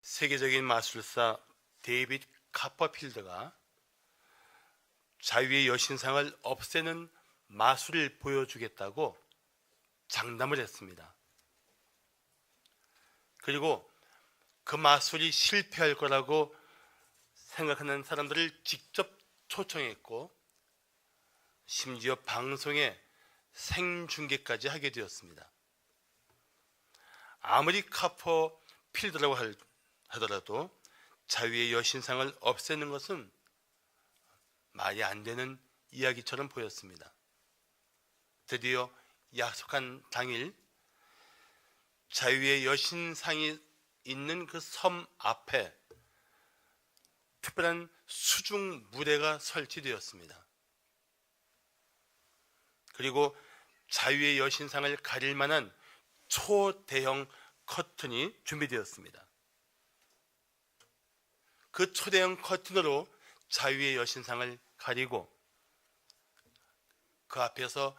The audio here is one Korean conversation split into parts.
세계적인 마술사 데이빗 카퍼필드가 자유의 여신상을 없애는 마술을 보여주겠다고 장담을 했습니다. 그리고 그 마술이 실패할 거라고 생각하는 사람들을 직접 초청했고 심지어 방송에 생중계까지 하게 되었습니다. 아무리 카퍼필드라고 하더라도 자유의 여신상을 없애는 것은 말이 안 되는 이야기처럼 보였습니다. 드디어 약속한 당일 자유의 여신상이 있는 그 섬 앞에 특별한 수중 무대가 설치되었습니다. 그리고 자유의 여신상을 가릴 만한 초대형 커튼이 준비되었습니다. 그 초대형 커튼으로 자유의 여신상을 가리고 그 앞에서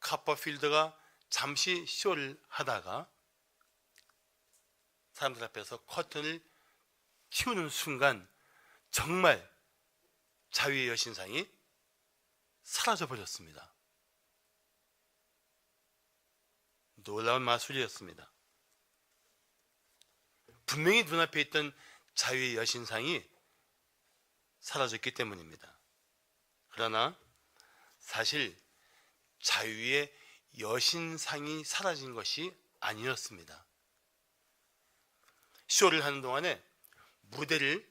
카퍼필드가 잠시 쇼를 하다가 사람들 앞에서 커튼을 틔우는 순간 정말 자유의 여신상이 사라져 버렸습니다. 놀라운 마술이었습니다. 분명히 눈앞에 있던 자유의 여신상이 사라졌기 때문입니다. 그러나 사실 자유의 여신상이 사라진 것이 아니었습니다. 쇼를 하는 동안에 무대를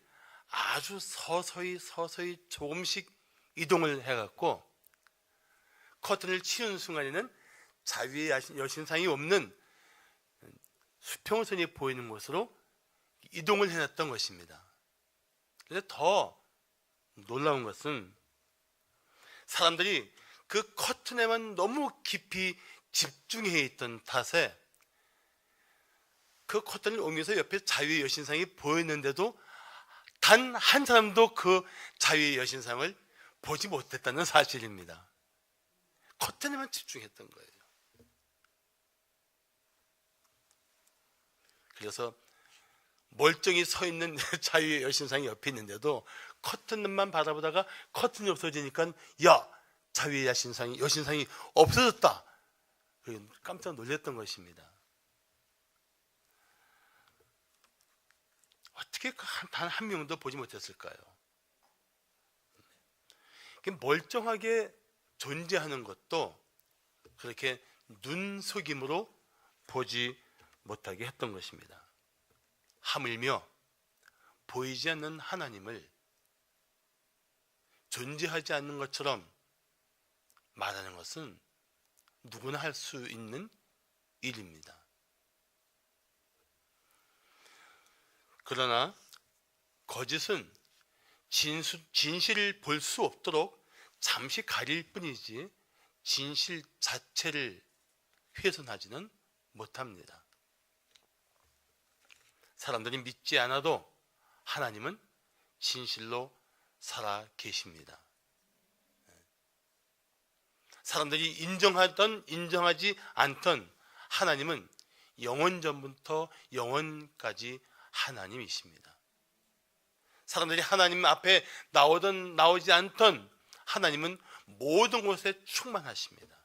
아주 서서히 조금씩 이동을 해갖고 커튼을 치는 순간에는 자유의 여신상이 없는 수평선이 보이는 곳으로 이동을 해놨던 것입니다. 그래서 더 놀라운 것은 사람들이 그 커튼에만 너무 깊이 집중해 있던 탓에 그 커튼을 옮겨서 옆에 자유의 여신상이 보였는데도 단 한 사람도 그 자유의 여신상을 보지 못했다는 사실입니다. 커튼에만 집중했던 거예요. 그래서 멀쩡히 서 있는 자유의 여신상이 옆에 있는데도 커튼만 바라보다가 커튼이 없어지니까 야, 자유의 여신상이 없어졌다. 깜짝 놀랐던 것입니다. 어떻게 단 한 명도 보지 못했을까요? 멀쩡하게 존재하는 것도 그렇게 눈속임으로 보지 못하게 했던 것입니다. 하물며 보이지 않는 하나님을 존재하지 않는 것처럼 말하는 것은 누구나 할 수 있는 일입니다. 그러나 거짓은 진실을 볼 수 없도록 잠시 가릴 뿐이지 진실 자체를 훼손하지는 못합니다. 사람들이 믿지 않아도 하나님은 진실로 살아 계십니다. 사람들이 인정하던 인정하지 않던 하나님은 영원 전부터 영원까지 하나님이십니다. 사람들이 하나님 앞에 나오든 나오지 않던 하나님은 모든 곳에 충만하십니다.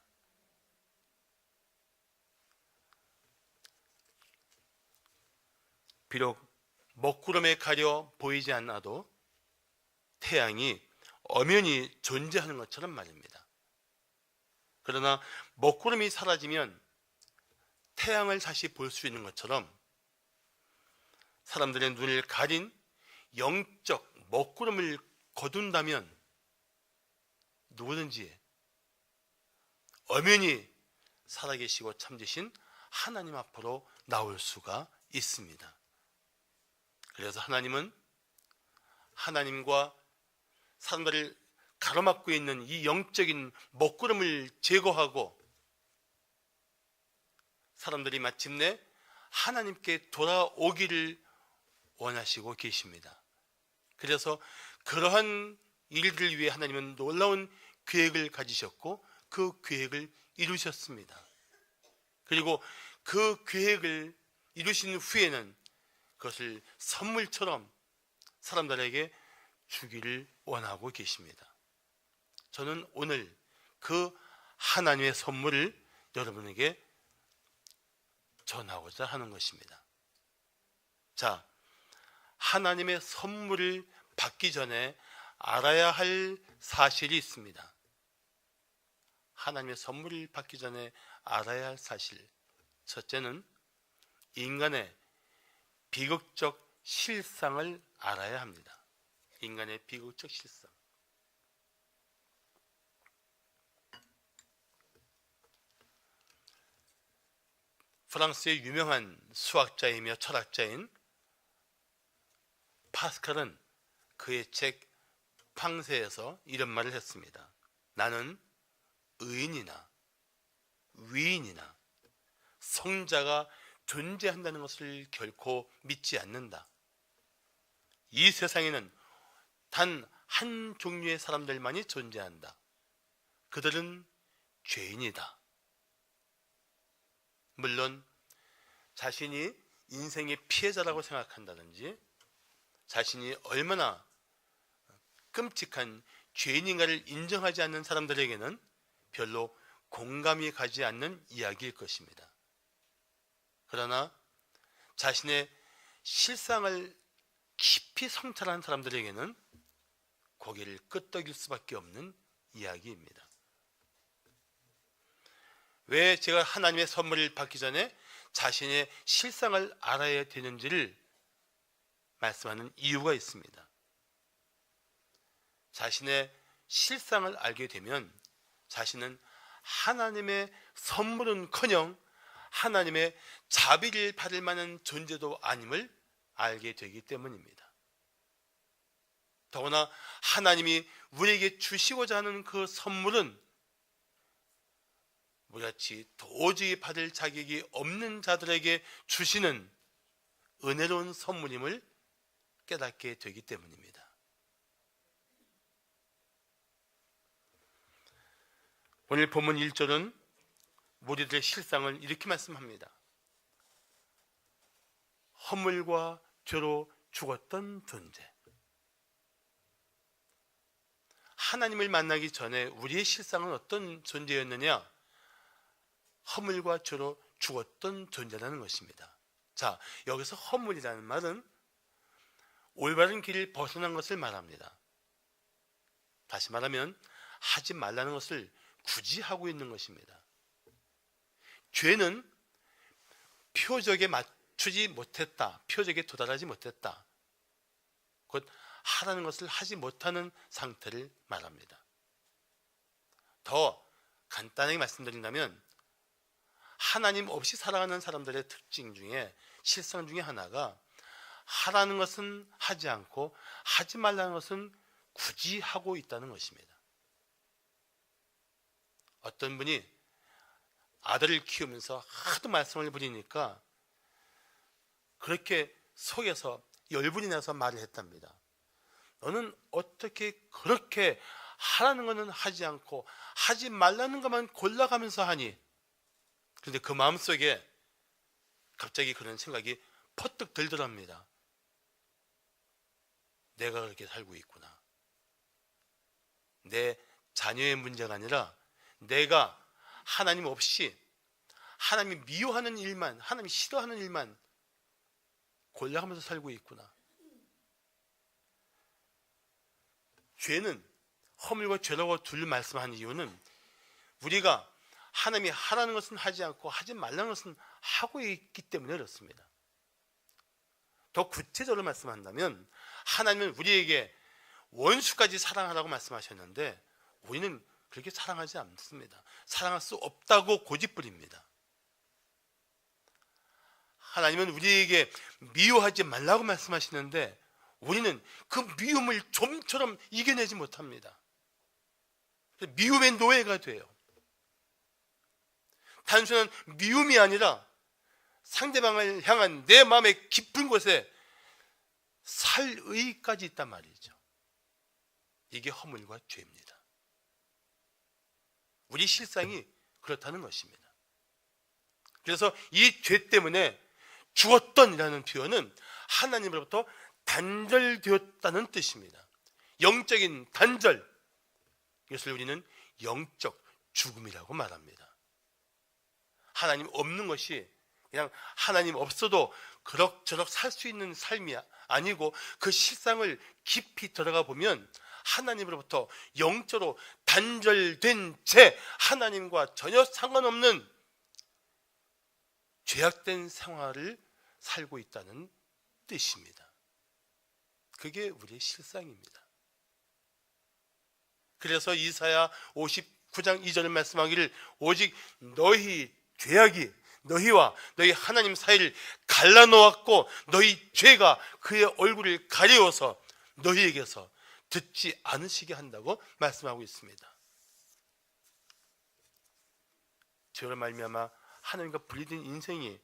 비록 먹구름에 가려 보이지 않아도 태양이 엄연히 존재하는 것처럼 말입니다. 그러나 먹구름이 사라지면 태양을 다시 볼 수 있는 것처럼 사람들의 눈을 가린 영적 먹구름을 거둔다면 누구든지 엄연히 살아계시고 참되신 하나님 앞으로 나올 수가 있습니다. 그래서 하나님은 하나님과 사람들을 가로막고 있는 이 영적인 먹구름을 제거하고 사람들이 마침내 하나님께 돌아오기를 원하시고 계십니다. 그래서 그러한 일들을 위해 하나님은 놀라운 계획을 가지셨고 그 계획을 이루셨습니다. 그리고 그 계획을 이루신 후에는 그것을 선물처럼 사람들에게 주기를 원하고 계십니다. 저는 오늘 그 하나님의 선물을 여러분에게 전하고자 하는 것입니다. 자, 하나님의 선물을 받기 전에 알아야 할 사실이 있습니다. 하나님의 선물을 받기 전에 알아야 할 사실. 첫째는 인간의 비극적 실상을 알아야 합니다. 인간의 비극적 실상. 프랑스의 유명한 수학자이며 철학자인 파스칼은 그의 책 팡세에서 이런 말을 했습니다. 나는 의인이나 위인이나 성자가 존재한다는 것을 결코 믿지 않는다. 이 세상에는 단 한 종류의 사람들만이 존재한다. 그들은 죄인이다. 물론 자신이 인생의 피해자라고 생각한다든지 자신이 얼마나 끔찍한 죄인인가를 인정하지 않는 사람들에게는 별로 공감이 가지 않는 이야기일 것입니다. 그러나 자신의 실상을 깊이 성찰한 사람들에게는 고개를 끄덕일 수밖에 없는 이야기입니다. 왜 제가 하나님의 선물을 받기 전에 자신의 실상을 알아야 되는지를 말씀하는 이유가 있습니다. 자신의 실상을 알게 되면 자신은 하나님의 선물은커녕 하나님의 자비를 받을 만한 존재도 아님을 알게 되기 때문입니다. 더구나 하나님이 우리에게 주시고자 하는 그 선물은 우리같이 도저히 받을 자격이 없는 자들에게 주시는 은혜로운 선물임을 깨닫게 되기 때문입니다. 오늘 본문 1절은 우리들의 실상을 이렇게 말씀합니다. 허물과 죄로 죽었던 존재. 하나님을 만나기 전에 우리의 실상은 어떤 존재였느냐? 허물과 죄로 죽었던 존재라는 것입니다. 자, 여기서 허물이라는 말은 올바른 길을 벗어난 것을 말합니다. 다시 말하면 하지 말라는 것을 굳이 하고 있는 것입니다. 죄는 표적에 맞추지 못했다, 표적에 도달하지 못했다, 곧 하라는 것을 하지 못하는 상태를 말합니다. 더 간단하게 말씀드린다면 하나님 없이 살아가는 사람들의 특징 중에 실상 중에 하나가 하라는 것은 하지 않고 하지 말라는 것은 굳이 하고 있다는 것입니다. 어떤 분이 아들을 키우면서 하도 말씀을 부리니까 그렇게 속에서 열분이 나서 말을 했답니다. 너는 어떻게 그렇게 하라는 것은 하지 않고 하지 말라는 것만 골라가면서 하니? 그런데 그 마음속에 갑자기 그런 생각이 퍼뜩 들더랍니다. 내가 그렇게 살고 있구나. 내 자녀의 문제가 아니라 내가 하나님 없이 하나님이 미워하는 일만, 하나님이 싫어하는 일만 골라가면서 살고 있구나. 죄는 허물과 죄라고 둘 말씀하는 이유는 우리가 하나님이 하라는 것은 하지 않고 하지 말라는 것은 하고 있기 때문에 그렇습니다. 더 구체적으로 말씀한다면 하나님은 우리에게 원수까지 사랑하라고 말씀하셨는데 우리는 그렇게 사랑하지 않습니다. 사랑할 수 없다고 고집부립니다. 하나님은 우리에게 미워하지 말라고 말씀하시는데 우리는 그 미움을 좀처럼 이겨내지 못합니다. 미움의 노예가 돼요. 단순한 미움이 아니라 상대방을 향한 내 마음의 깊은 곳에 살의까지 있단 말이죠. 이게 허물과 죄입니다. 우리 실상이 그렇다는 것입니다. 그래서 이 죄 때문에 죽었던이라는 표현은 하나님으로부터 단절되었다는 뜻입니다. 영적인 단절, 이것을 우리는 영적 죽음이라고 말합니다. 하나님 없는 것이 그냥 하나님 없어도 그럭저럭 살 수 있는 삶이 아니고, 그 실상을 깊이 들어가 보면 하나님으로부터 영적으로 단절된 채 하나님과 전혀 상관없는 죄악된 생활을 살고 있다는 뜻입니다. 그게 우리의 실상입니다. 그래서 이사야 59장 2절을 말씀하기를, 오직 너희 죄악이 너희와 너희 하나님 사이를 갈라놓았고 너희 죄가 그의 얼굴을 가리워서 너희에게서 듣지 않으시게 한다고 말씀하고 있습니다. 죄로 말미암아 하나님과 분리된 인생이,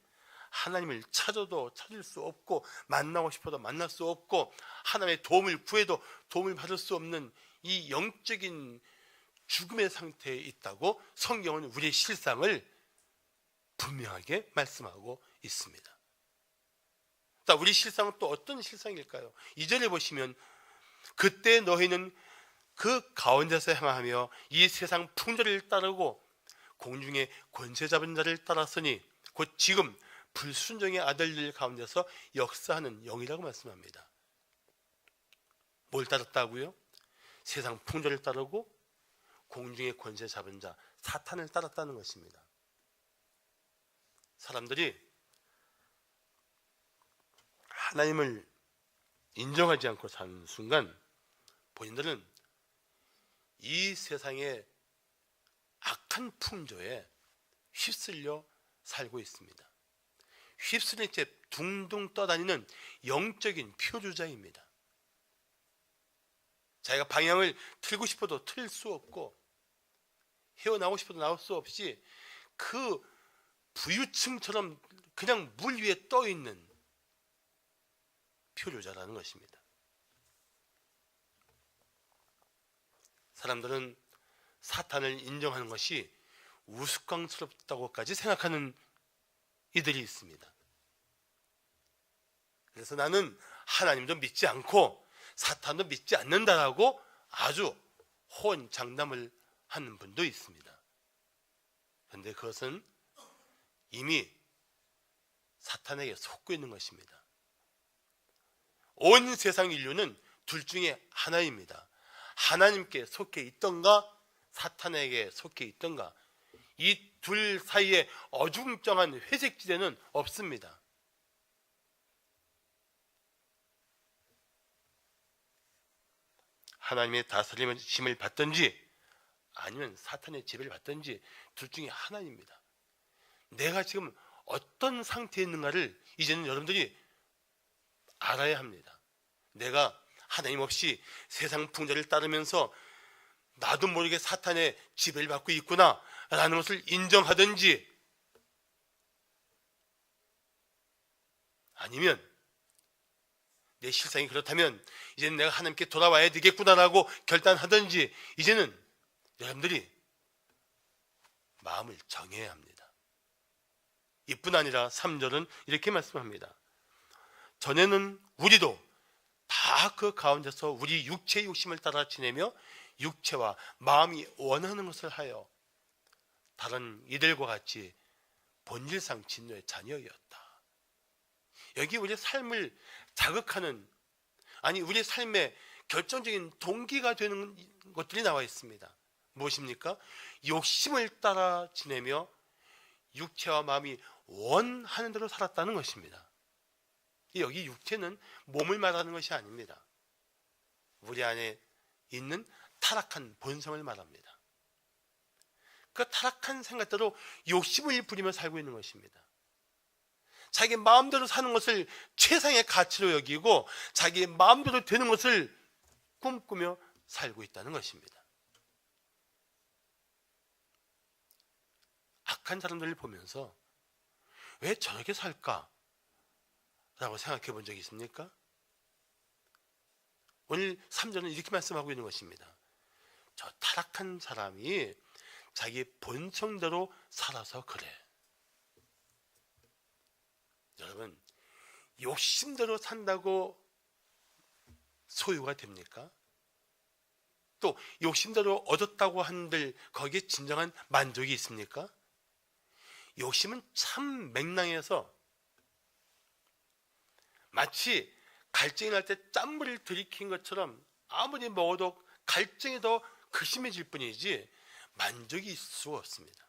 하나님을 찾아도 찾을 수 없고 만나고 싶어도 만날 수 없고 하나님의 도움을 구해도 도움을 받을 수 없는 이 영적인 죽음의 상태에 있다고 성경은 우리의 실상을 분명하게 말씀하고 있습니다. 자, 우리 실상은 또 어떤 실상일까요? 2절에 보시면, 그때 너희는 그 가운데서 행하며 이 세상 풍조를 따르고 공중의 권세 잡은 자를 따랐으니 곧 지금 불순종의 아들들 가운데서 역사하는 영이라고 말씀합니다. 뭘 따랐다고요? 세상 풍조를 따르고 공중의 권세 잡은 자, 사탄을 따랐다는 것입니다. 사람들이 하나님을 인정하지 않고 사는 순간 본인들은 이 세상의 악한 풍조에 휩쓸려 살고 있습니다. 휩쓸린 채 둥둥 떠다니는 영적인 표류자입니다. 자기가 방향을 틀고 싶어도 틀 수 없고 헤어나오고 싶어도 나올 수 없이 그 부유층처럼 그냥 물 위에 떠 있는 표류자라는 것입니다. 사람들은 사탄을 인정하는 것이 우스꽝스럽다고까지 생각하는 이들이 있습니다. 그래서 나는 하나님도 믿지 않고 사탄도 믿지 않는다라고 아주 호언장담을 하는 분도 있습니다. 그런데 그것은 이미 사탄에게 속고 있는 것입니다. 온 세상 인류는 둘 중에 하나입니다. 하나님께 속해 있던가 사탄에게 속해 있던가, 이 둘 사이에 어중쩡한 회색지대는 없습니다. 하나님의 다스림을 받든지 아니면 사탄의 지배를 받든지 둘 중에 하나입니다. 내가 지금 어떤 상태에 있는가를 이제는 여러분들이 알아야 합니다. 내가 하나님 없이 세상 풍조를 따르면서 나도 모르게 사탄의 지배를 받고 있구나 라는 것을 인정하든지, 아니면 내 실상이 그렇다면 이제는 내가 하나님께 돌아와야 되겠구나라고 결단하든지, 이제는 여러분들이 마음을 정해야 합니다. 이뿐 아니라 3절은 이렇게 말씀합니다. 전에는 우리도 다 그 가운데서 우리 육체의 욕심을 따라 지내며 육체와 마음이 원하는 것을 하여 다른 이들과 같이 본질상 진노의 자녀였다. 여기 우리 삶을 자극하는, 아니 우리 삶의 결정적인 동기가 되는 것들이 나와 있습니다. 무엇입니까? 욕심을 따라 지내며 육체와 마음이 원하는 대로 살았다는 것입니다. 여기 육체는 몸을 말하는 것이 아닙니다. 우리 안에 있는 타락한 본성을 말합니다. 그 타락한 생각대로 욕심을 부리며 살고 있는 것입니다. 자기 마음대로 사는 것을 최상의 가치로 여기고 자기 마음대로 되는 것을 꿈꾸며 살고 있다는 것입니다. 악한 사람들을 보면서 왜 저렇게 살까? 라고 생각해 본 적이 있습니까? 오늘 3절은 이렇게 말씀하고 있는 것입니다. 저 타락한 사람이 자기 본성대로 살아서 그래. 여러분, 욕심대로 산다고 소유가 됩니까? 또 욕심대로 얻었다고 한들 거기에 진정한 만족이 있습니까? 욕심은 참 맹랑해서 마치 갈증이 날 때 짠물을 들이킨 것처럼 아무리 먹어도 갈증이 더 극심해질 뿐이지 만족이 있을 수가 없습니다.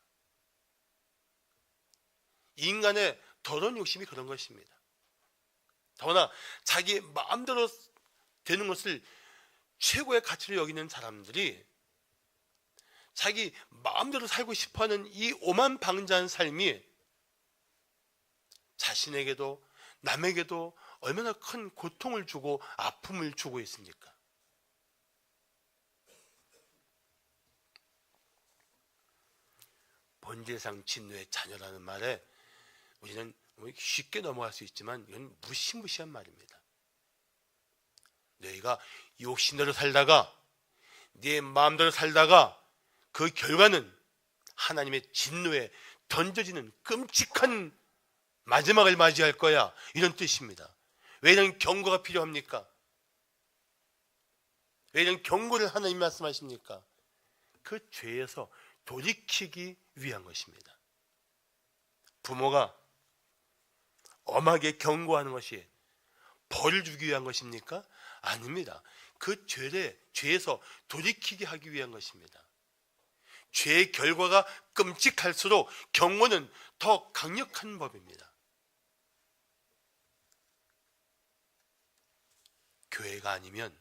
인간의 더러운 욕심이 그런 것입니다. 더구나 자기 마음대로 되는 것을 최고의 가치로 여기는 사람들이 자기 마음대로 살고 싶어하는 이 오만방자한 삶이 자신에게도 남에게도 얼마나 큰 고통을 주고 아픔을 주고 있습니까? 본질상 진노의 자녀라는 말에 우리는 쉽게 넘어갈 수 있지만 이건 무시무시한 말입니다. 너희가 욕심대로 살다가 네 마음대로 살다가 그 결과는 하나님의 진노에 던져지는 끔찍한 마지막을 맞이할 거야, 이런 뜻입니다. 왜 이런 경고가 필요합니까? 왜 이런 경고를 하나님 말씀하십니까? 그 죄에서 돌이키기 위한 것입니다. 부모가 엄하게 경고하는 것이 벌을 주기 위한 것입니까? 아닙니다. 그 죄에서 돌이키게 하기 위한 것입니다. 죄의 결과가 끔찍할수록 경고는 더 강력한 법입니다. 교회가 아니면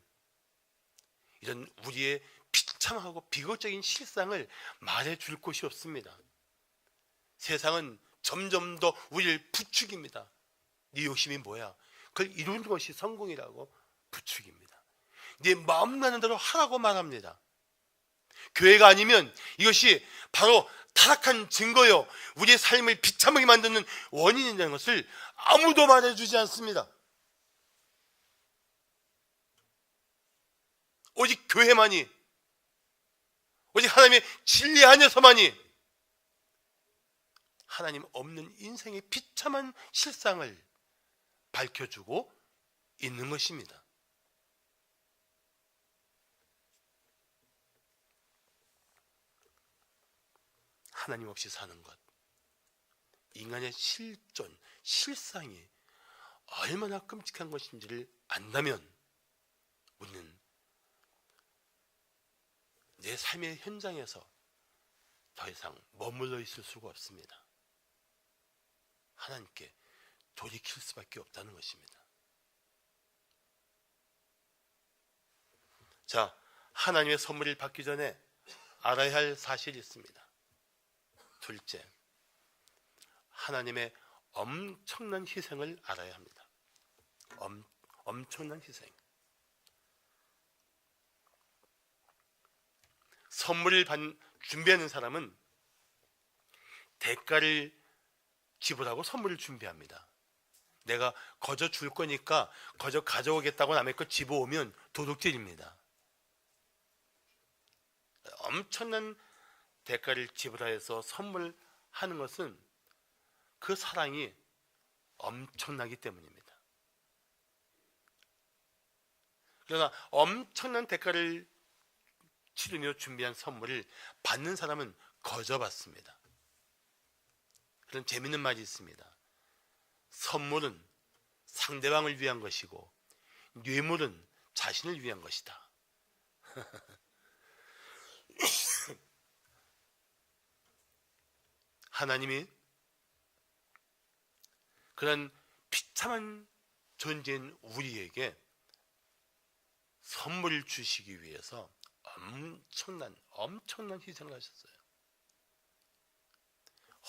이런 우리의 비참하고 비극적인 실상을 말해줄 곳이 없습니다. 세상은 점점 더 우리를 부추깁니다. 네 욕심이 뭐야? 그걸 이루는 것이 성공이라고 부추깁니다. 네 마음 나는 대로 하라고 말합니다. 교회가 아니면 이것이 바로 타락한 증거요, 우리의 삶을 비참하게 만드는 원인이라는 것을 아무도 말해주지 않습니다. 오직 교회만이, 오직 하나님의 진리 안에서만이 하나님 없는 인생의 비참한 실상을 밝혀주고 있는 것입니다. 하나님 없이 사는 것, 인간의 실존, 실상이 얼마나 끔찍한 것인지를 안다면 우리는 내 삶의 현장에서 더 이상 머물러 있을 수가 없습니다. 하나님께 돌이킬 수밖에 없다는 것입니다. 자, 하나님의 선물을 받기 전에 알아야 할 사실이 있습니다. 둘째, 하나님의 엄청난 희생을 알아야 합니다. 엄청난 희생. 선물을 준비하는 사람은 대가를 지불하고 선물을 준비합니다. 내가 거저 줄 거니까 거저 가져오겠다고 남의 거 집어오면 도둑질입니다. 엄청난 대가를 지불해서 선물하는 것은 그 사랑이 엄청나기 때문입니다. 그러나 엄청난 대가를 치르며 준비한 선물을 받는 사람은 거저 받습니다. 그런 재밌는 말이 있습니다. 선물은 상대방을 위한 것이고 뇌물은 자신을 위한 것이다. 하나님이 그런 비참한 존재인 우리에게 선물을 주시기 위해서 엄청난 희생을 하셨어요.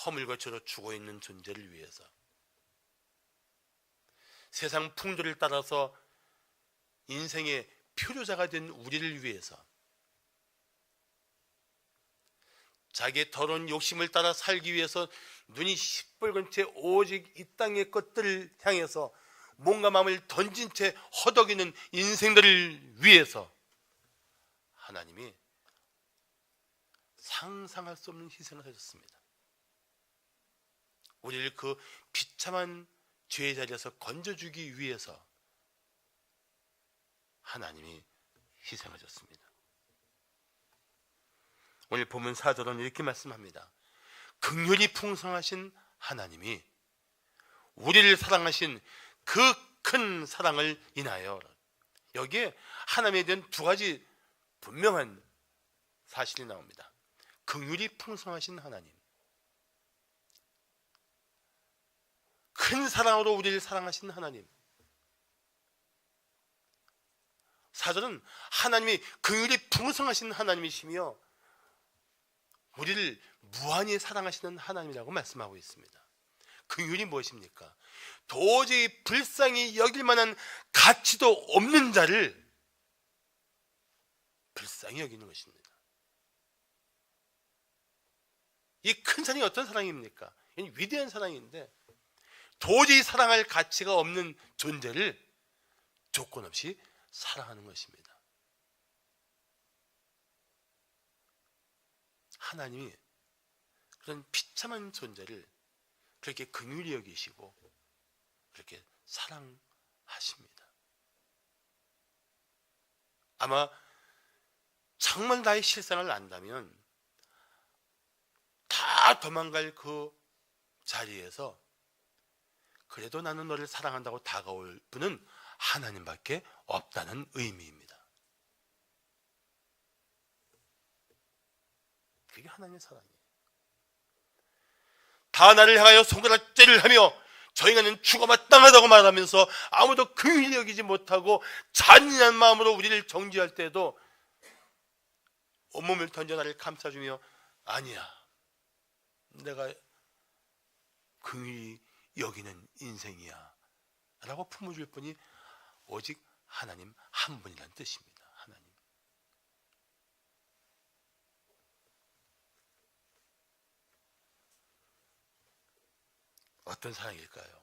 허물과 죄로 죽어 있는 존재를 위해서, 세상 풍조를 따라서 인생의 표류자가 된 우리를 위해서, 자기의 더러운 욕심을 따라 살기 위해서 눈이 시뻘건 채 오직 이 땅의 것들을 향해서 몸과 마음을 던진 채 허덕이는 인생들을 위해서 하나님이 상상할 수 없는 희생을 하셨습니다. 우리를 그 비참한 죄의 자리에서 건져주기 위해서 하나님이 희생하셨습니다. 오늘 본문 4절은 이렇게 말씀합니다. 긍휼이 풍성하신 하나님이 우리를 사랑하신 그 큰 사랑을 인하여, 여기에 하나님에 대한 두 가지 분명한 사실이 나옵니다. 긍휼이 풍성하신 하나님, 큰 사랑으로 우리를 사랑하신 하나님. 4절은 하나님이 긍휼이 풍성하신 하나님이시며 우리를 무한히 사랑하시는 하나님이라고 말씀하고 있습니다. 긍휼이 무엇입니까? 도저히 불쌍히 여길 만한 가치도 없는 자를 불쌍히 여기는 것입니다. 이 큰 사랑이 어떤 사랑입니까? 위대한 사랑인데 도저히 사랑할 가치가 없는 존재를 조건 없이 사랑하는 것입니다. 하나님이 그런 비참한 존재를 그렇게 긍휼히 여기시고 그렇게 사랑하십니다. 아마 정말 나의 실상을 안다면 다 도망갈 그 자리에서 그래도 나는 너를 사랑한다고 다가올 분은 하나님밖에 없다는 의미입니다. 그게 하나님의 사랑이에요. 다 나를 향하여 손가락질을 하며 저 인간은 죽어 마땅하다고 말하면서 아무도 긍휼히 여기지 못하고 잔인한 마음으로 우리를 정죄할 때에도 온몸을 던져 나를 감싸주며 아니야, 내가 긍휼히 여기는 인생이야 라고 품어줄 분이 오직 하나님 한 분이라는 뜻입니다. 하나님. 어떤 사랑일까요?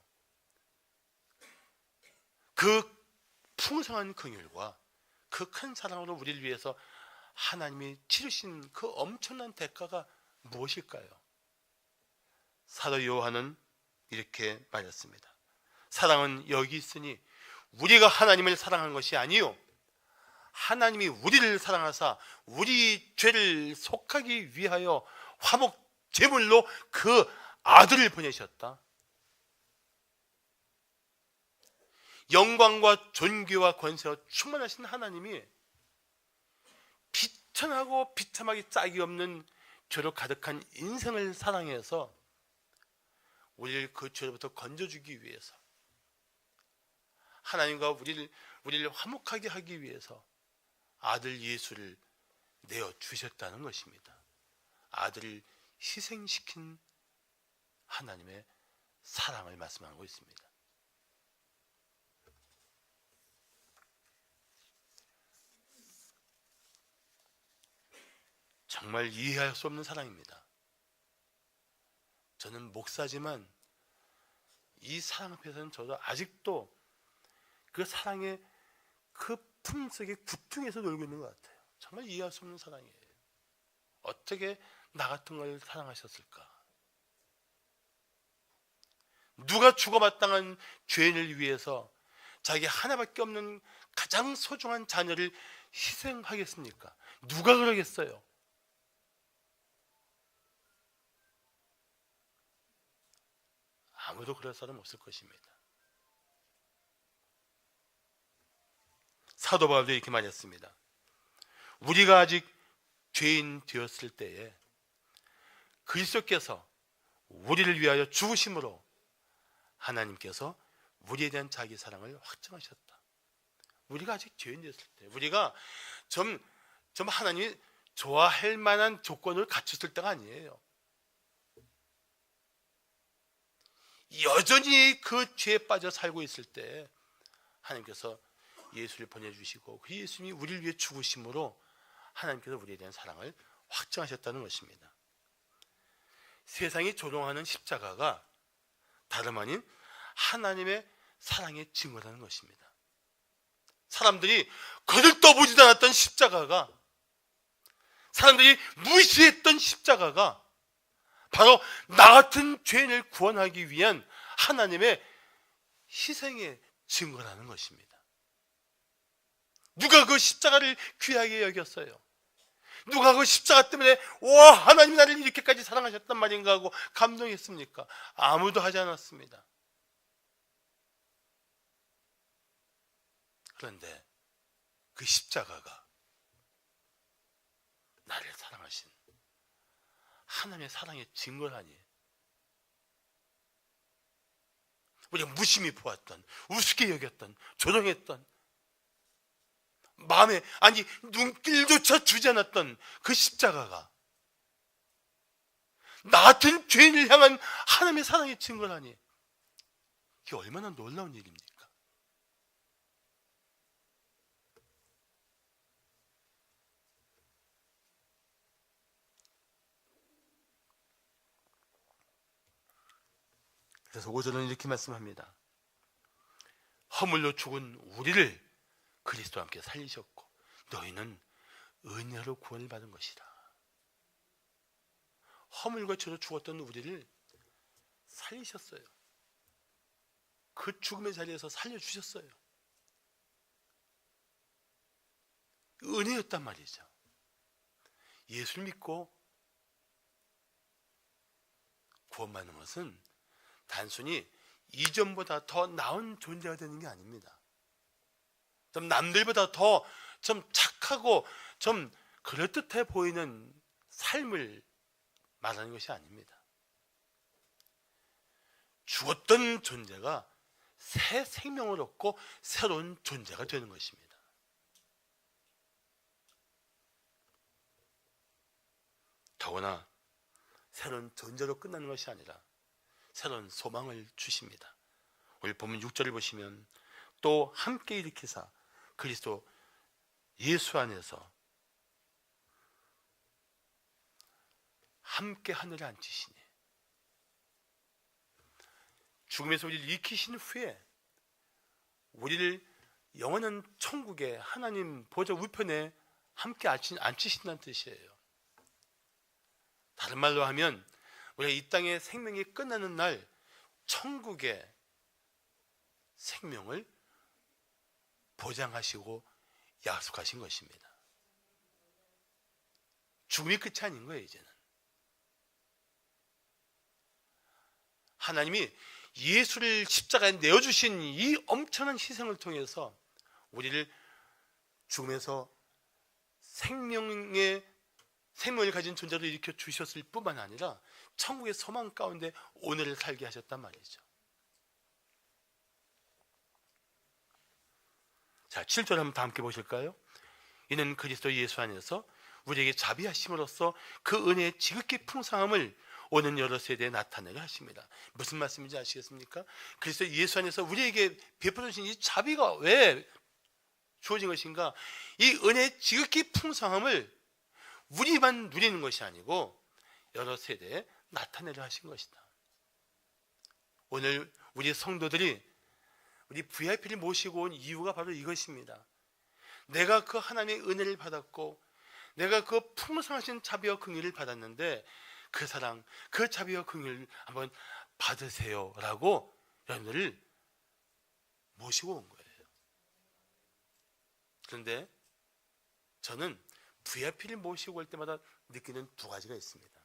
그 풍성한 긍휼과 그 큰 사랑으로 우리를 위해서 하나님이 치르신 그 엄청난 대가가 무엇일까요? 사도 요한은 이렇게 말했습니다. 사랑은 여기 있으니 우리가 하나님을 사랑한 것이 아니요 하나님이 우리를 사랑하사 우리 죄를 속하기 위하여 화목 제물로 그 아들을 보내셨다. 영광과 존귀와 권세와 충만하신 하나님이 비천하고 비참하기 짝이 없는 죄로 가득한 인생을 사랑해서 우리를 그 죄로부터 건져주기 위해서, 하나님과 우리를 화목하게 하기 위해서 아들 예수를 내어주셨다는 것입니다. 아들을 희생시킨 하나님의 사랑을 말씀하고 있습니다. 정말 이해할 수 없는 사랑입니다. 저는 목사지만 이 사랑 앞에서는 저도 아직도 그 사랑의 그 품속의 구퉁에서 놀고 있는 것 같아요. 정말 이해할 수 없는 사랑이에요. 어떻게 나 같은 걸 사랑하셨을까? 누가 죽어 마땅한 죄인을 위해서 자기 하나밖에 없는 가장 소중한 자녀를 희생하겠습니까? 누가 그러겠어요? 아무도 그럴 사람 없을 것입니다. 사도 바울도 이렇게 말했습니다. 우리가 아직 죄인 되었을 때에 그리스도께서 우리를 위하여 죽으심으로 하나님께서 우리에 대한 자기 사랑을 확증하셨다. 우리가 아직 죄인 되었을 때, 우리가 좀 하나님이 좋아할 만한 조건을 갖췄을 때가 아니에요. 여전히 그 죄에 빠져 살고 있을 때 하나님께서 예수를 보내주시고 그 예수님이 우리를 위해 죽으심으로 하나님께서 우리에 대한 사랑을 확증하셨다는 것입니다. 세상이 조롱하는 십자가가 다름 아닌 하나님의 사랑의 증거라는 것입니다. 사람들이 거들떠보지도 않았던 십자가가, 사람들이 무시했던 십자가가 바로 나 같은 죄인을 구원하기 위한 하나님의 희생의 증거라는 것입니다. 누가 그 십자가를 귀하게 여겼어요? 누가 그 십자가 때문에 와, 하나님 나를 이렇게까지 사랑하셨단 말인가 하고 감동했습니까? 아무도 하지 않았습니다. 그런데 그 십자가가 나를 사랑하신 하나님의 사랑의 증거라니, 우리가 무심히 보았던, 우습게 여겼던, 조롱했던, 마음에 아니 눈길조차 주지 않았던 그 십자가가 나 같은 죄인을 향한 하나님의 사랑의 증거라니, 이게 얼마나 놀라운 일입니까? 그래서 5절은 이렇게 말씀합니다. 허물로 죽은 우리를 그리스도와 함께 살리셨고 너희는 은혜로 구원을 받은 것이다. 허물과 죄로 죽었던 우리를 살리셨어요. 그 죽음의 자리에서 살려주셨어요. 은혜였단 말이죠. 예수를 믿고 구원받는 것은 단순히 이전보다 더 나은 존재가 되는 게 아닙니다. 좀 남들보다 더 좀 착하고 좀 그럴듯해 보이는 삶을 말하는 것이 아닙니다. 죽었던 존재가 새 생명을 얻고 새로운 존재가 되는 것입니다. 더구나 새로운 존재로 끝나는 것이 아니라 새로운 소망을 주십니다. 오늘 보면 6절을 보시면 또 함께 일으키사 그리스도 예수 안에서 함께 하늘에 앉히시니, 죽음에서 우리를 일으키신 후에 우리를 영원한 천국의 하나님 보좌 우편에 함께 앉히신다는 뜻이에요. 다른 말로 하면 우리가 이 땅의 생명이 끝나는 날 천국의 생명을 보장하시고 약속하신 것입니다. 죽음이 끝이 아닌 거예요. 이제는 하나님이 예수를 십자가에 내어주신 이 엄청난 희생을 통해서 우리를 죽음에서 생명을 가진 존재로 일으켜 주셨을 뿐만 아니라 천국의 소망 가운데 오늘을 살게 하셨단 말이죠. 자, 7절 한번 다 함께 보실까요? 이는 그리스도 예수 안에서 우리에게 자비하심으로써 그 은혜의 지극히 풍성함을 오는 여러 세대에 나타내게 하십니다. 무슨 말씀인지 아시겠습니까? 그리스도 예수 안에서 우리에게 베풀어 주신 이 자비가 왜 주어진 것인가? 이 은혜의 지극히 풍성함을 우리만 누리는 것이 아니고 여러 세대에 나타내려 하신 것이다. 오늘 우리 성도들이 우리 VIP를 모시고 온 이유가 바로 이것입니다. 내가 그 하나님의 은혜를 받았고 내가 그 풍성하신 자비와 긍휼을 받았는데 그 사랑, 그 자비와 긍휼을 한번 받으세요 라고 여러분들을 모시고 온 거예요. 그런데 저는 VIP를 모시고 올 때마다 느끼는 두 가지가 있습니다.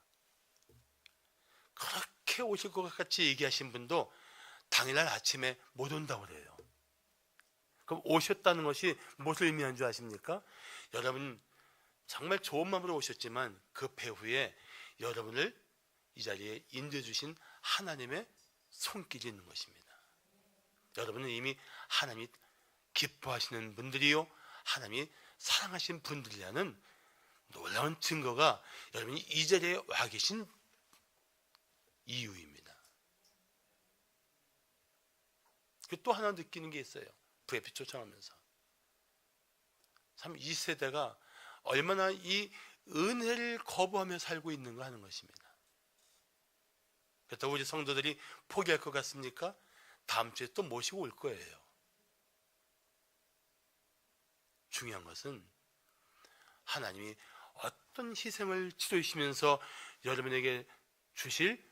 그렇게 오실 것 같이 얘기하신 분도 당일날 아침에 못 온다고 그래요. 그럼 오셨다는 것이 무엇을 의미하는 줄 아십니까? 여러분 정말 좋은 마음으로 오셨지만 그 배후에 여러분을 이 자리에 인도해 주신 하나님의 손길이 있는 것입니다. 여러분은 이미 하나님이 기뻐하시는 분들이요, 하나님이 사랑하신 분들이라는 놀라운 증거가 여러분이 이 자리에 와 계신 이유입니다. 또 하나 느끼는 게 있어요. VIP 초청하면서 참 이 세대가 얼마나 이 은혜를 거부하며 살고 있는가 하는 것입니다. 그렇다고 우리 성도들이 포기할 것 같습니까? 다음 주에 또 모시고 올 거예요. 중요한 것은 하나님이 어떤 희생을 치르시면서 여러분에게 주실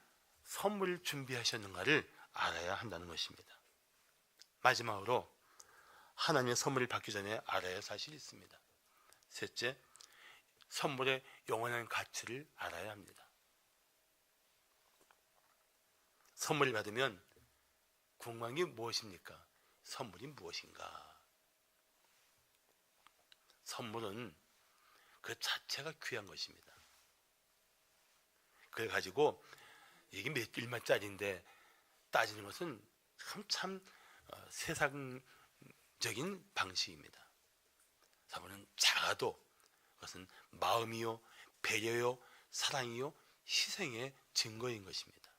선물을 준비하셨는가를 알아야 한다는 것입니다. 마지막으로 하나님의 선물을 받기 전에 알아야 할 사실이 있습니다. 셋째, 선물의 영원한 가치를 알아야 합니다. 선물을 받으면 궁금한 게 무엇입니까? 선물이 무엇인가? 선물은 그 자체가 귀한 것입니다. 그래 가지고 이게 몇 일만짜리인데 따지는 것은 참 세상적인 방식입니다. 선물은 작아도 그것은 마음이요, 배려요, 사랑이요, 희생의 증거인 것입니다.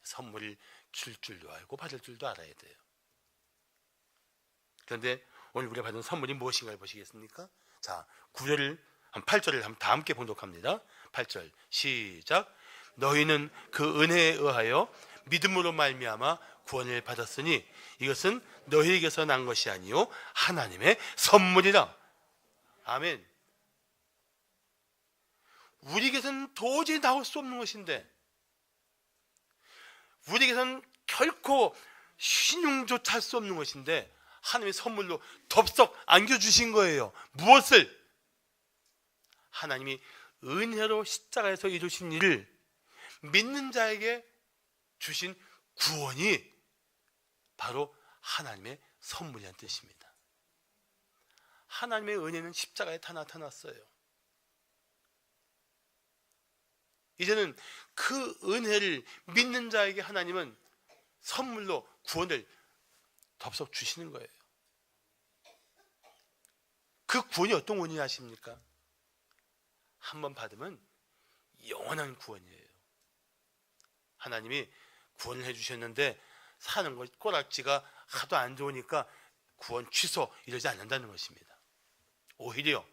선물을 줄 줄도 알고 받을 줄도 알아야 돼요. 그런데 오늘 우리가 받은 선물이 무엇인가를 보시겠습니까? 자, 9절을 8절을 다 함께 봉독합니다. 8절 시작. 너희는 그 은혜에 의하여 믿음으로 말미암아 구원을 받았으니 이것은 너희에게서 난 것이 아니요 하나님의 선물이라. 아멘. 우리에게서는 도저히 나올 수 없는 것인데, 우리에게서는 결코 신용조차 할 수 없는 것인데 하나님의 선물로 덥석 안겨주신 거예요. 무엇을? 하나님이 은혜로 십자가에서 이루신 일을 믿는 자에게 주신 구원이 바로 하나님의 선물이라는 뜻입니다. 하나님의 은혜는 십자가에 다 나타났어요. 이제는 그 은혜를 믿는 자에게 하나님은 선물로 구원을 덥석 주시는 거예요. 그 구원이 어떤 구원이 아십니까? 한번 받으면 영원한 구원이에요. 하나님이 구원을 해주셨는데 사는 것 꼬락지가 하도 안 좋으니까 구원 취소 이러지 않는다는 것입니다. 오히려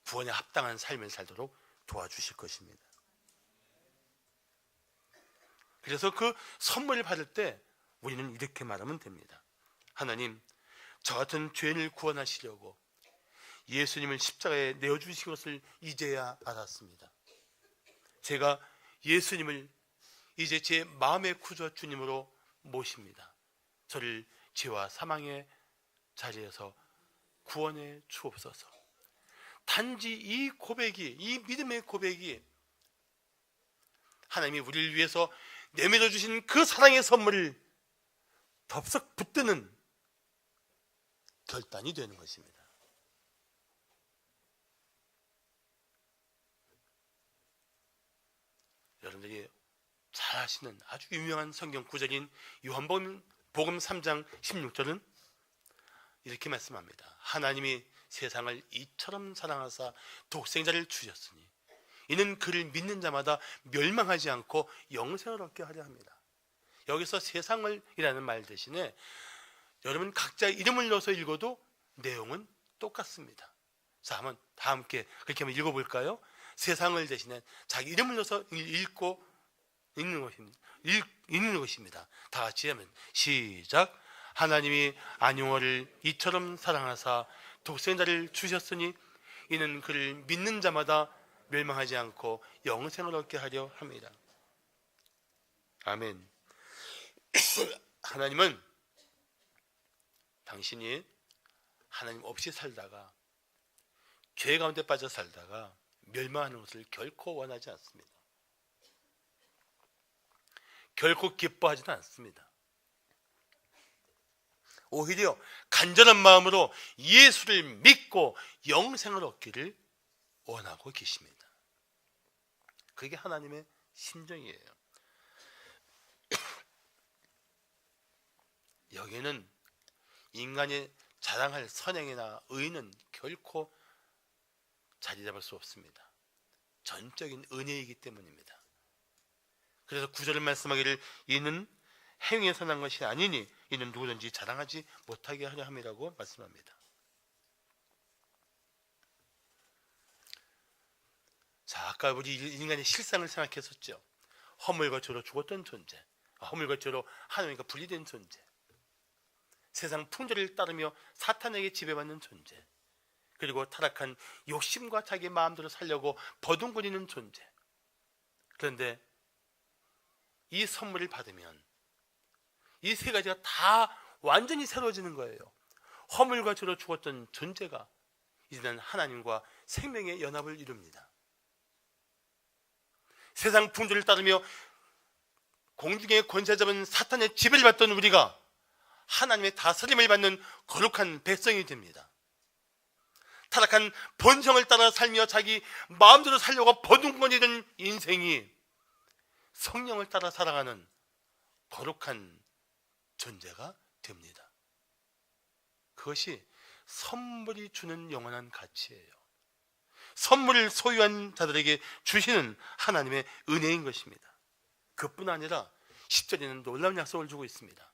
구원에 합당한 삶을 살도록 도와주실 것입니다. 그래서 그 선물을 받을 때 우리는 이렇게 말하면 됩니다. 하나님, 저 같은 죄인을 구원하시려고 예수님을 십자가에 내어주신 것을 이제야 알았습니다. 제가 예수님을 이제 제 마음의 구주 주님으로 모십니다. 저를 죄와 사망의 자리에서 구원해 주옵소서. 단지 이 고백이, 이 믿음의 고백이 하나님이 우리를 위해서 내밀어 주신 그 사랑의 선물을 덥석 붙드는 결단이 되는 것입니다. 여러분들이 잘 아시는 아주 유명한 성경 구절인 요한복음 3장 16절은 이렇게 말씀합니다. 하나님이 세상을 이처럼 사랑하사 독생자를 주셨으니 이는 그를 믿는 자마다 멸망하지 않고 영생을 얻게 하려 합니다. 여기서 세상을 이라는 말 대신에 여러분 각자 이름을 넣어서 읽어도 내용은 똑같습니다. 자, 한번 다 함께 그렇게 한번 읽어볼까요? 세상을 대신에 자기 이름을 넣어서 읽는 것입니다. 다 같이 하면 시작. 하나님이 안용어를 이처럼 사랑하사 독생자를 주셨으니 이는 그를 믿는 자마다 멸망하지 않고 영생을 얻게 하려 합니다. 아멘. 하나님은 당신이 하나님 없이 살다가 죄 가운데 빠져 살다가 멸망하는 것을 결코 원하지 않습니다. 결코 기뻐하지도 않습니다. 오히려 간절한 마음으로 예수를 믿고 영생을 얻기를 원하고 계십니다. 그게 하나님의 심정이에요. 여기에는 인간이 자랑할 선행이나 의는 결코 자리 잡을 수 없습니다. 전적인 은혜이기 때문입니다. 그래서 9절을 말씀하기를 이는 행위에서 난 것이 아니니 이는 누구든지 자랑하지 못하게 하려 함이라고 말씀합니다. 자, 아까 우리 인간의 실상을 생각했었죠. 허물과 죄로 죽었던 존재, 허물과 죄로 하나님과 분리된 존재, 세상 풍조를 따르며 사탄에게 지배받는 존재, 그리고 타락한 욕심과 자기 마음대로 살려고 버둥거리는 존재. 그런데 이 선물을 받으면 이 세 가지가 다 완전히 새로워지는 거예요. 허물과 죄로 죽었던 존재가 이제는 하나님과 생명의 연합을 이룹니다. 세상 풍조를 따르며 공중의 권세 잡은 사탄의 지배를 받던 우리가 하나님의 다스림을 받는 거룩한 백성이 됩니다. 타락한 본성을 따라 살며 자기 마음대로 살려고 버둥거리는 인생이 성령을 따라 살아가는 거룩한 존재가 됩니다. 그것이 선물이 주는 영원한 가치예요. 선물을 소유한 자들에게 주시는 하나님의 은혜인 것입니다. 그뿐 아니라 10절에는 놀라운 약속을 주고 있습니다.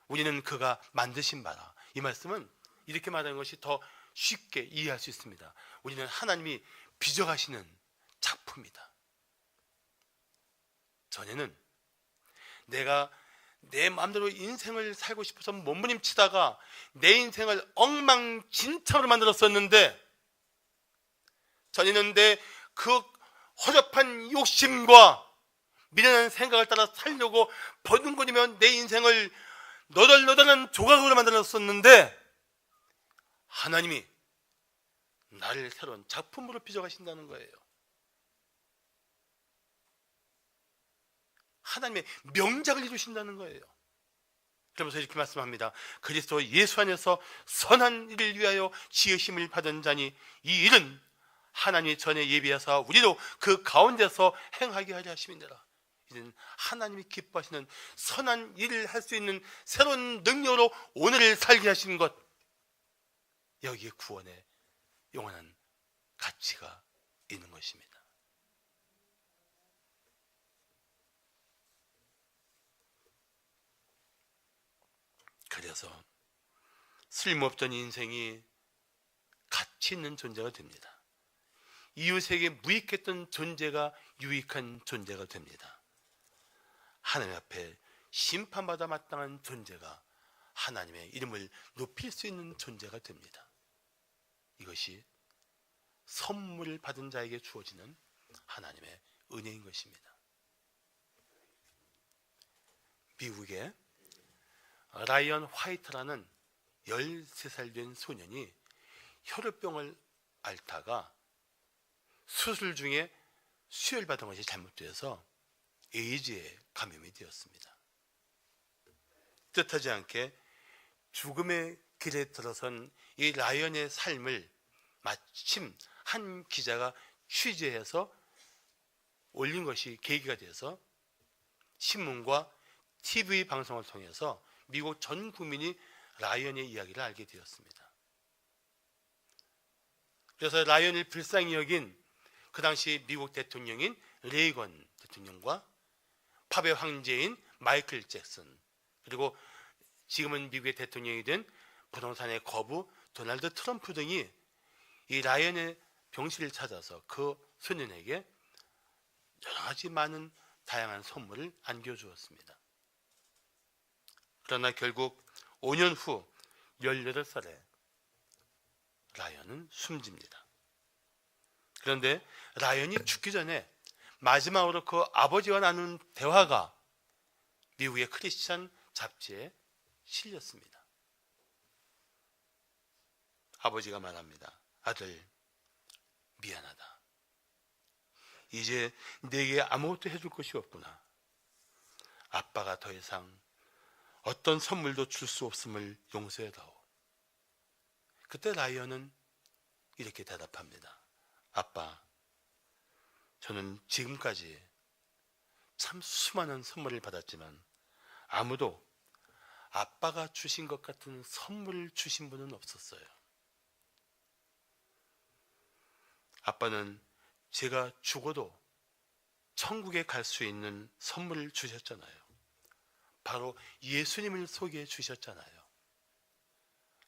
우리는 그가 만드신 바라. 이 말씀은 이렇게 말하는 것이 더 쉽게 이해할 수 있습니다. 우리는 하나님이 빚어가시는 작품이다. 전에는 내가 내 마음대로 인생을 살고 싶어서 몸부림치다가 내 인생을 엉망진창으로 만들었었는데, 전에는 내 그 허접한 욕심과 미련한 생각을 따라 살려고 버둥거리며 내 인생을 너덜너덜한 조각으로 만들었었는데, 하나님이 나를 새로운 작품으로 빚어가신다는 거예요. 하나님의 명작을 이루신다는 거예요. 그러면서 이렇게 말씀합니다. 그리스도 예수 안에서 선한 일을 위하여 지으심을 받은 자니 이 일은 하나님이 전에 예비하사 우리도 그 가운데서 행하게 하려 하심이니라. 이제는 하나님이 기뻐하시는 선한 일을 할 수 있는 새로운 능력으로 오늘을 살게 하시는 것, 여기에 구원의 영원한 가치가 있는 것입니다. 그래서 쓸모없던 인생이 가치 있는 존재가 됩니다. 이웃에게 무익했던 존재가 유익한 존재가 됩니다. 하나님 앞에 심판받아 마땅한 존재가 하나님의 이름을 높일 수 있는 존재가 됩니다. 이것이 선물을 받은 자에게 주어지는 하나님의 은혜인 것입니다. 미국의 라이언 화이트라는 13살 된 소년이 혈우병을 앓다가 수술 중에 수혈받은 것이 잘못되어서 에이즈에 감염이 되었습니다. 뜻하지 않게 죽음의 길에 들어선 이 라이언의 삶을 마침 한 기자가 취재해서 올린 것이 계기가 돼서 신문과 TV 방송을 통해서 미국 전 국민이 라이언의 이야기를 알게 되었습니다. 그래서 라이언을 불쌍히 여긴 그 당시 미국 대통령인 레이건 대통령과 팝의 황제인 마이클 잭슨, 그리고 지금은 미국의 대통령이 된 부동산의 거부 도널드 트럼프 등이 이 라이언의 병실을 찾아서 그 소년에게 여러 가지 많은 다양한 선물을 안겨주었습니다. 그러나 결국 5년 후 18살에 라이언은 숨집니다. 그런데 라이언이 죽기 전에 마지막으로 그 아버지와 나눈 대화가 미국의 크리스찬 잡지에 실렸습니다. 아버지가 말합니다. 아들, 미안하다. 이제 내게 아무것도 해줄 것이 없구나. 아빠가 더 이상 어떤 선물도 줄 수 없음을 용서해다오. 그때 라이언은 이렇게 대답합니다. 아빠, 저는 지금까지 참 수많은 선물을 받았지만 아무도 아빠가 주신 것 같은 선물을 주신 분은 없었어요. 아빠는 제가 죽어도 천국에 갈 수 있는 선물을 주셨잖아요. 바로 예수님을 소개해 주셨잖아요.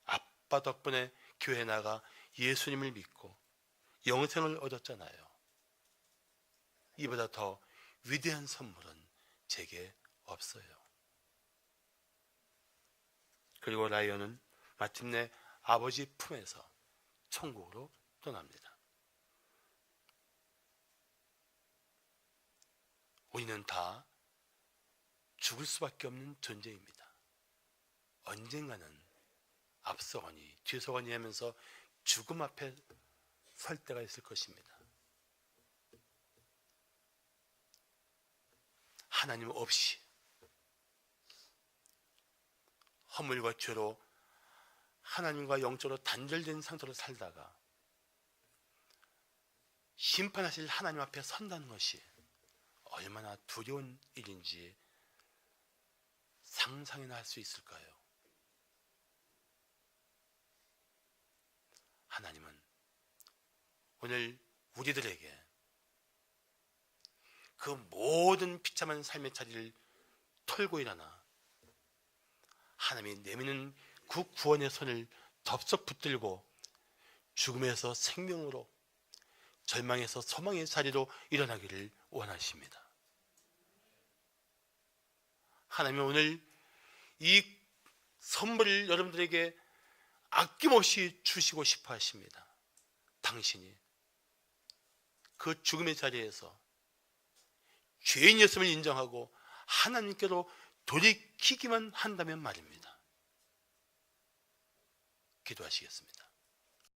아빠 덕분에 교회 나가 예수님을 믿고 영생을 얻었잖아요. 이보다 더 위대한 선물은 제게 없어요. 그리고 라이언은 마침내 아버지 품에서 천국으로 떠납니다. 우리는 다 죽을 수밖에 없는 존재입니다. 언젠가는 앞서거니 뒤서거니 하면서 죽음 앞에 설 때가 있을 것입니다. 하나님 없이 허물과 죄로 하나님과 영적으로 단절된 상태로 살다가 심판하실 하나님 앞에 선다는 것이 얼마나 두려운 일인지 상상이나 할 수 있을까요? 하나님은 오늘 우리들에게 그 모든 비참한 삶의 자리를 털고 일어나 하나님이 내미는 그 구원의 손을 덥석 붙들고 죽음에서 생명으로, 절망에서 소망의 자리로 일어나기를 원하십니다. 하나님은 오늘 이 선물을 여러분들에게 아낌없이 주시고 싶어 하십니다. 당신이 그 죽음의 자리에서 죄인이었음을 인정하고 하나님께로 돌이키기만 한다면 말입니다. 기도하시겠습니다.